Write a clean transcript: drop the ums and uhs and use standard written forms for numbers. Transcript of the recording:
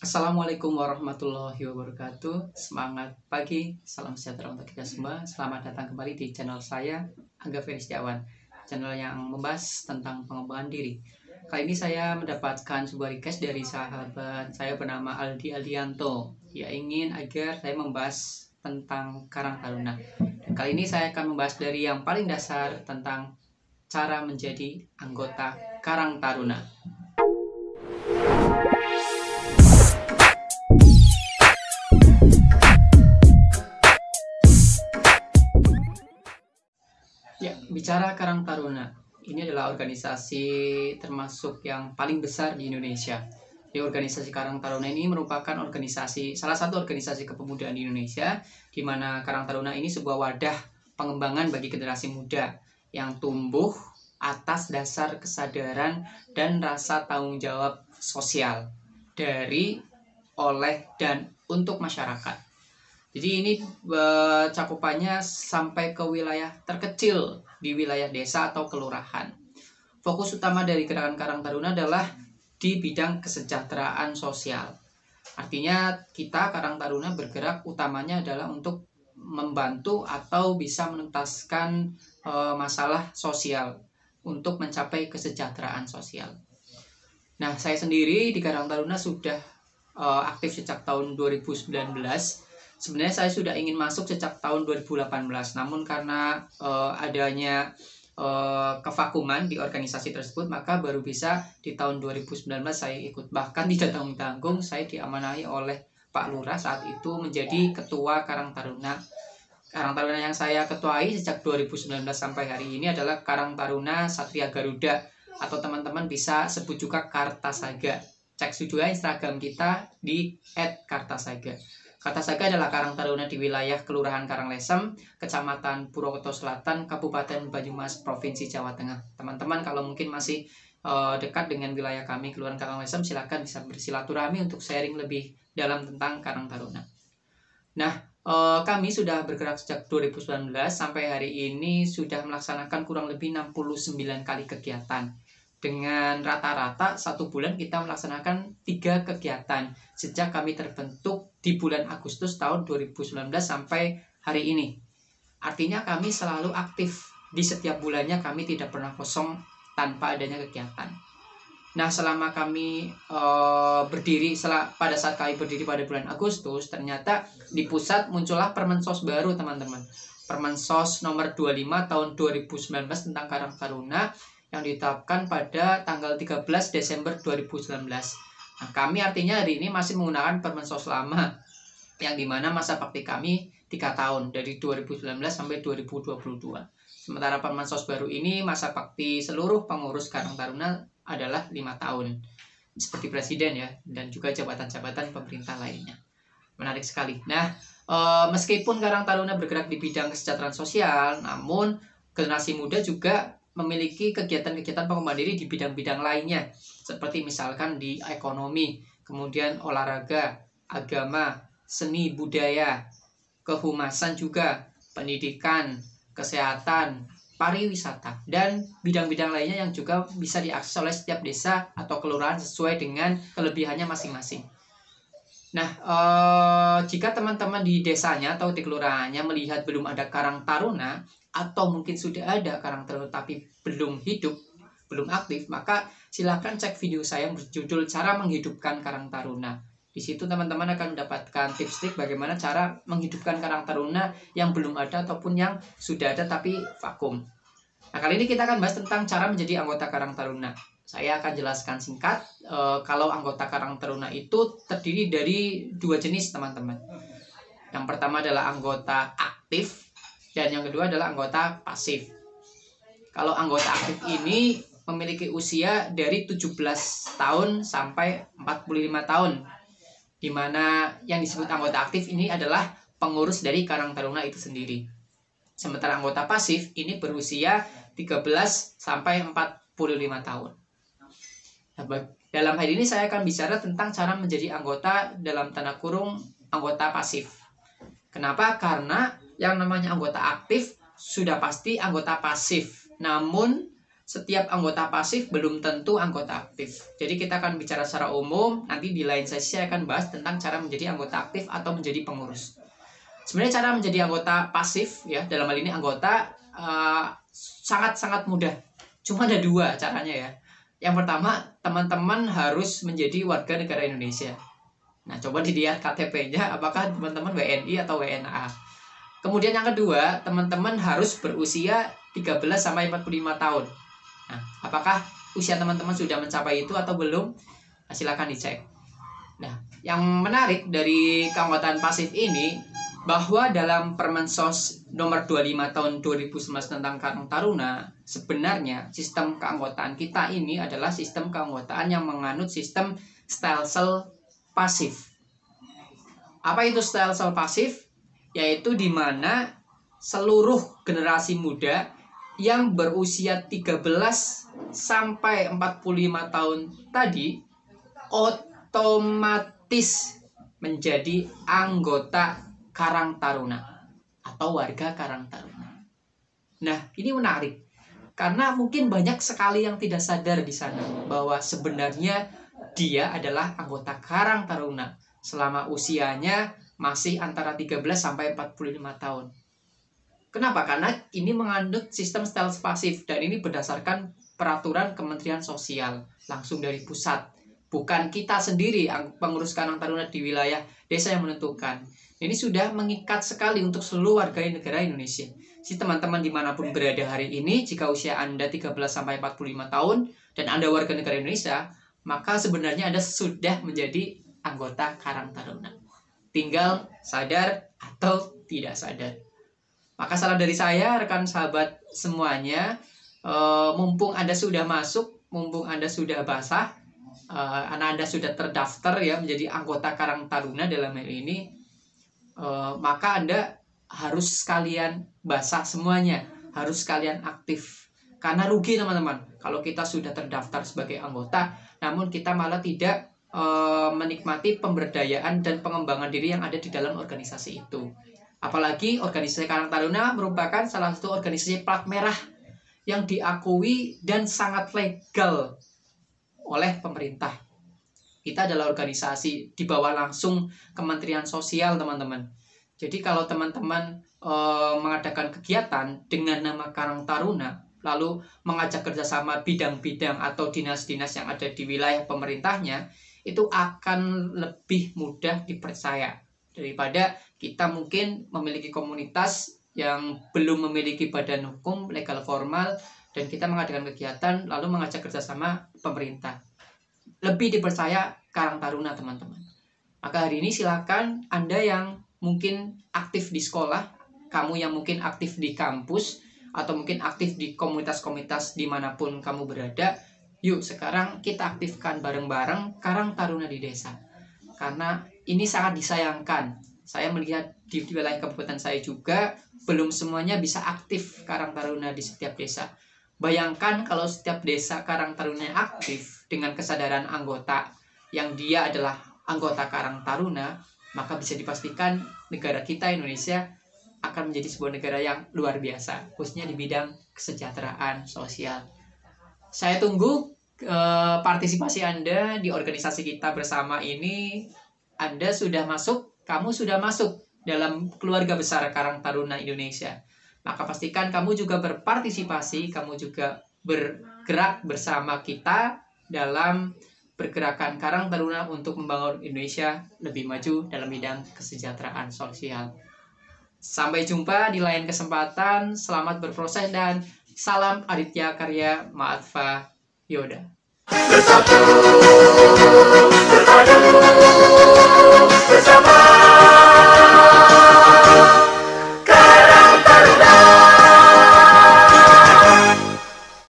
Assalamualaikum warahmatullahi wabarakatuh. Semangat pagi, salam sejahtera untuk kita semua. Selamat datang kembali di channel saya, Angga Feristiawan, channel yang membahas tentang pengembangan diri. Kali ini saya mendapatkan sebuah request dari sahabat saya bernama Aldi Aldianto. Dia ingin agar saya membahas tentang Karang Taruna. Dan kali ini saya akan membahas dari yang paling dasar tentang cara menjadi anggota Karang Taruna. Ya, bicara Karang Taruna, ini adalah organisasi termasuk yang paling besar di Indonesia. Di organisasi Karang Taruna ini merupakan salah satu organisasi kepemudaan di Indonesia, di mana Karang Taruna ini sebuah wadah pengembangan bagi generasi muda yang tumbuh atas dasar kesadaran dan rasa tanggung jawab sosial dari, oleh, dan untuk masyarakat. Jadi ini cakupannya sampai ke wilayah terkecil di wilayah desa atau kelurahan. Fokus utama dari gerakan Karang Taruna adalah di bidang kesejahteraan sosial. Artinya kita Karang Taruna bergerak utamanya adalah untuk membantu atau bisa menuntaskan masalah sosial untuk mencapai kesejahteraan sosial. Nah, saya sendiri di Karang Taruna sudah aktif sejak tahun 2019. Sebenarnya saya sudah ingin masuk sejak tahun 2018, namun karena adanya kevakuman di organisasi tersebut, maka baru bisa di tahun 2019 saya ikut. Bahkan tidak tanggung-tanggung, saya diamanahi oleh Pak Lurah saat itu menjadi ketua Karang Taruna. Karang Taruna yang saya ketuai sejak 2019 sampai hari ini adalah Karang Taruna Satria Garuda, atau teman-teman bisa sebut juga Kartasaga. Cek juga Instagram kita di @kartasaga. Kartasaga adalah Karang Taruna di wilayah Kelurahan Karanglesem, Kecamatan Purwokerto Selatan, Kabupaten Banyumas, Provinsi Jawa Tengah. Teman-teman kalau mungkin masih dekat dengan wilayah kami, Kelurahan Karanglesem, silakan bisa bersilaturahmi untuk sharing lebih dalam tentang Karang Taruna. Nah, kami sudah bergerak sejak 2019 sampai hari ini sudah melaksanakan kurang lebih 69 kali kegiatan. Dengan rata-rata satu bulan kita melaksanakan 3 kegiatan sejak kami terbentuk di bulan Agustus tahun 2019 sampai hari ini. Artinya kami selalu aktif, di setiap bulannya kami tidak pernah kosong tanpa adanya kegiatan. Nah, selama kami pada saat kami berdiri pada bulan Agustus, ternyata di pusat muncullah Permensos baru, teman-teman. Permensos nomor 25 tahun 2019 tentang Karang Taruna yang ditetapkan pada tanggal 13 Desember 2019. Nah, kami artinya hari ini masih menggunakan Permensos lama, yang dimana masa bakti kami 3 tahun, dari 2019 sampai 2022. Sementara Permensos baru ini masa bakti seluruh pengurus Karang Taruna adalah 5 tahun, seperti presiden ya, dan juga jabatan-jabatan pemerintah lainnya. Menarik sekali. Nah, meskipun Karang Taruna bergerak di bidang kesejahteraan sosial, namun generasi muda juga memiliki kegiatan-kegiatan pengembangan diri di bidang-bidang lainnya, seperti misalkan di ekonomi, kemudian olahraga, agama, seni budaya, kehumasan juga, pendidikan, kesehatan, pariwisata, dan bidang-bidang lainnya yang juga bisa diakses oleh setiap desa atau kelurahan sesuai dengan kelebihannya masing-masing. Nah, jika teman-teman di desanya atau di kelurahannya melihat belum ada Karang Taruna, atau mungkin sudah ada Karang Taruna tapi belum hidup, belum aktif, maka silahkan cek video saya yang berjudul Cara Menghidupkan Karang Taruna. Di situ teman-teman akan mendapatkan tips-tips bagaimana cara menghidupkan Karang Taruna yang belum ada ataupun yang sudah ada tapi vakum. Nah, kali ini kita akan bahas tentang cara menjadi anggota Karang Taruna. Saya akan jelaskan singkat. Kalau anggota Karang Taruna itu terdiri dari 2 jenis, teman-teman. Yang pertama adalah anggota aktif, dan yang kedua adalah anggota pasif. Kalau anggota aktif ini memiliki usia dari 17 tahun sampai 45 tahun, di mana yang disebut anggota aktif ini adalah pengurus dari Karang Taruna itu sendiri. Sementara anggota pasif ini berusia 13 sampai 45 tahun. Nah, dalam hal ini saya akan bicara tentang cara menjadi anggota dalam tanda kurung anggota pasif. Kenapa? Karena yang namanya anggota aktif sudah pasti anggota pasif. Namun setiap anggota pasif belum tentu anggota aktif. Jadi kita akan bicara secara umum, nanti di lain sesi saya akan bahas tentang cara menjadi anggota aktif atau menjadi pengurus. Sebenarnya cara menjadi anggota pasif ya, dalam hal ini anggota sangat-sangat mudah. Cuma ada 2 caranya ya. Yang pertama, teman-teman harus menjadi warga negara Indonesia. Nah, coba dilihat KTP-nya apakah teman-teman WNI atau WNA. Kemudian yang kedua, teman-teman harus berusia 13 sampai 45 tahun. Nah, apakah usia teman-teman sudah mencapai itu atau belum? Nah, silakan dicek. Nah, yang menarik dari keanggotaan pasif ini bahwa dalam Permensos nomor 25 tahun 2019 tentang Karang Taruna, sebenarnya sistem keanggotaan kita ini adalah sistem keanggotaan yang menganut sistem stelsel pasif. Apa itu stelsel pasif? Yaitu di mana seluruh generasi muda yang berusia 13 sampai 45 tahun tadi otomatis menjadi anggota Karang Taruna atau warga Karang Taruna. Nah, ini menarik karena mungkin banyak sekali yang tidak sadar di sana bahwa sebenarnya dia adalah anggota Karang Taruna selama usianya masih antara 13 sampai 45 tahun. Kenapa? Karena ini mengandung sistem stelsel pasif dan ini berdasarkan peraturan Kementerian Sosial langsung dari pusat. Bukan kita sendiri pengurus Karang Taruna di wilayah desa yang menentukan. Ini sudah mengikat sekali untuk seluruh warga negara Indonesia. Si teman-teman dimanapun berada hari ini, jika usia Anda 13 sampai 45 tahun dan Anda warga negara Indonesia, maka sebenarnya Anda sudah menjadi anggota Karang Taruna. Tinggal sadar atau tidak sadar. Maka saran dari saya, rekan sahabat semuanya, mumpung Anda sudah masuk, mumpung Anda sudah basah, Anda sudah terdaftar ya menjadi anggota Karang Taruna dalam hal ini, maka Anda harus sekalian basah semuanya, harus sekalian aktif. Karena rugi teman-teman kalau kita sudah terdaftar sebagai anggota, namun kita malah tidak menikmati pemberdayaan dan pengembangan diri yang ada di dalam organisasi itu. Apalagi organisasi Karang Taruna merupakan salah satu organisasi plat merah yang diakui dan sangat legal oleh pemerintah. Kita adalah organisasi di bawah langsung Kementerian Sosial, teman-teman. Jadi kalau teman-teman mengadakan kegiatan dengan nama Karang Taruna, lalu mengajak kerjasama bidang-bidang atau dinas-dinas yang ada di wilayah pemerintahnya, itu akan lebih mudah dipercaya daripada kita mungkin memiliki komunitas yang belum memiliki badan hukum legal formal dan kita mengadakan kegiatan lalu mengajak kerjasama pemerintah. Lebih dipercaya Karang Taruna, teman-teman. Maka hari ini silakan Anda yang mungkin aktif di sekolah, kamu yang mungkin aktif di kampus, atau mungkin aktif di komunitas-komunitas dimanapun kamu berada, yuk sekarang kita aktifkan bareng-bareng Karang Taruna di desa. Karena ini sangat disayangkan. Saya melihat di wilayah kabupaten saya juga, belum semuanya bisa aktif Karang Taruna di setiap desa. Bayangkan kalau setiap desa Karang Taruna aktif dengan kesadaran anggota yang dia adalah anggota Karang Taruna, maka bisa dipastikan negara kita Indonesia akan menjadi sebuah negara yang luar biasa, khususnya di bidang kesejahteraan sosial. Saya tunggu partisipasi Anda di organisasi kita bersama ini. Anda sudah masuk, kamu sudah masuk dalam keluarga besar Karang Taruna Indonesia. Maka pastikan kamu juga berpartisipasi, kamu juga bergerak bersama kita dalam pergerakan Karang Taruna untuk membangun Indonesia lebih maju dalam bidang kesejahteraan sosial. Sampai jumpa di lain kesempatan. Selamat berproses dan salam Aditya Karya Maatva Yoda. Bersatu, berpadu, bersama.